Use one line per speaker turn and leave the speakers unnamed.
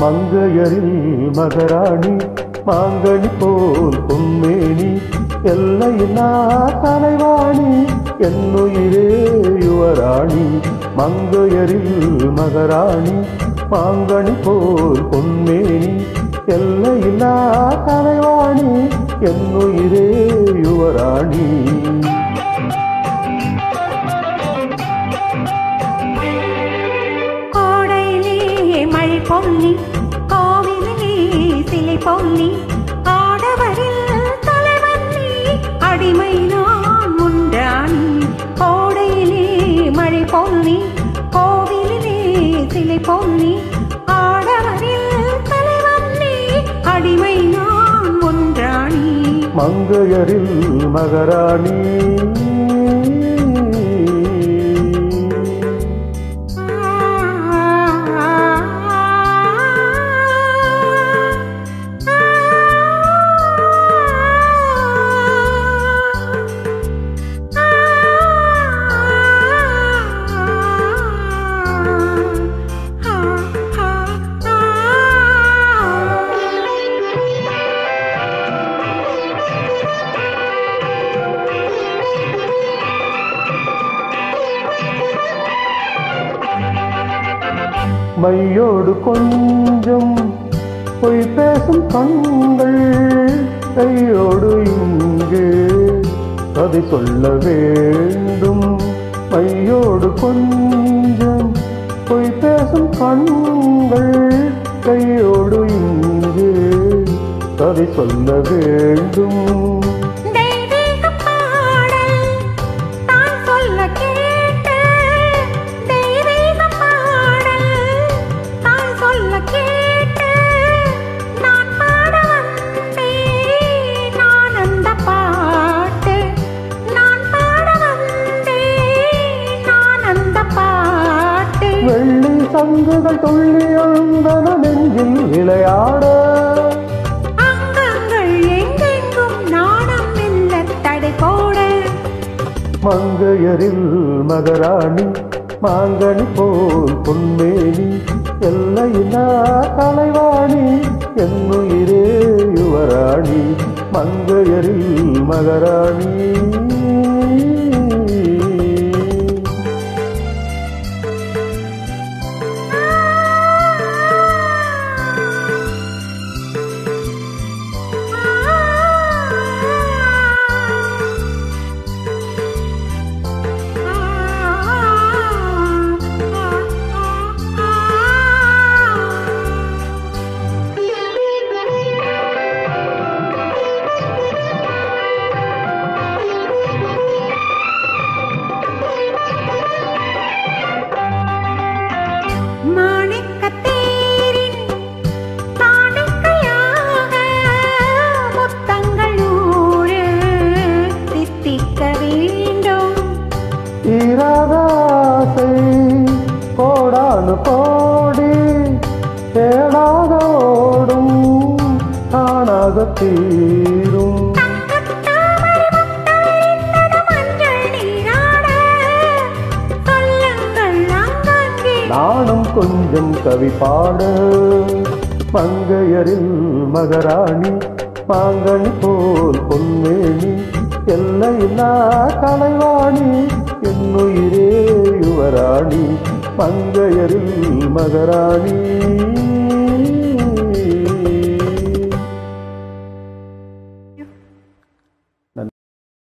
மங்கையரில் மகராணி மாங்கனி போல் பொன்மேனி எல்லையில்லா தலைவாணி என்னுயிரே யுவராணி. மங்கையரில் மகராணி மாங்கனி போல் பொன்மேனி எல்லையில்லா தலைவாணி என்னுயிரே யுவராணி.
பொன்னி கோவிலே சிலை பொன்னி ஆடவரில் தலைவன்னி அடிமை நான் முன்றாணி. கோடையிலே மழை பொன்னி கோவிலே சிலை பொன்னி ஆடவரில் தலைவன்னி அடிமை நான் முன்றாணி.
மங்கையரில் மகராணி மையோடு கொஞ்சம் பொய் பேசும் கண்கள் கையோடு இங்கே கதை சொல்ல வேண்டும். மையோடு கொஞ்சம் பொய் பேசும் கண்கள் கையோடு இங்கே கதை சொல்ல வேண்டும். வெள்ளி சங்குகள் துள்ளி எழுந்தன நெஞ்சில் விளையாட
அங்கங்கள் எங்கெங்கும் நாணம் வெல்ல தடை போட.
மங்கையரில் மகராணி மாங்கனி போல் பொன்மேனி எல்லையில்லா தலைவாணி என்னுயிரே யுவராணி. மங்கையரில் மகராணி ஈராதாசை கோடானு கோடி தேடாத ஓடும் காணாத தீரும். நானும் கொஞ்சம் கவி பாட. மங்கையரில் மகராணி மாங்கனி போல் பொன்மேனி எல்லையில்லா கலைவாணி என்னுயிரே யுவராணி. மங்கையரில் மகராணி.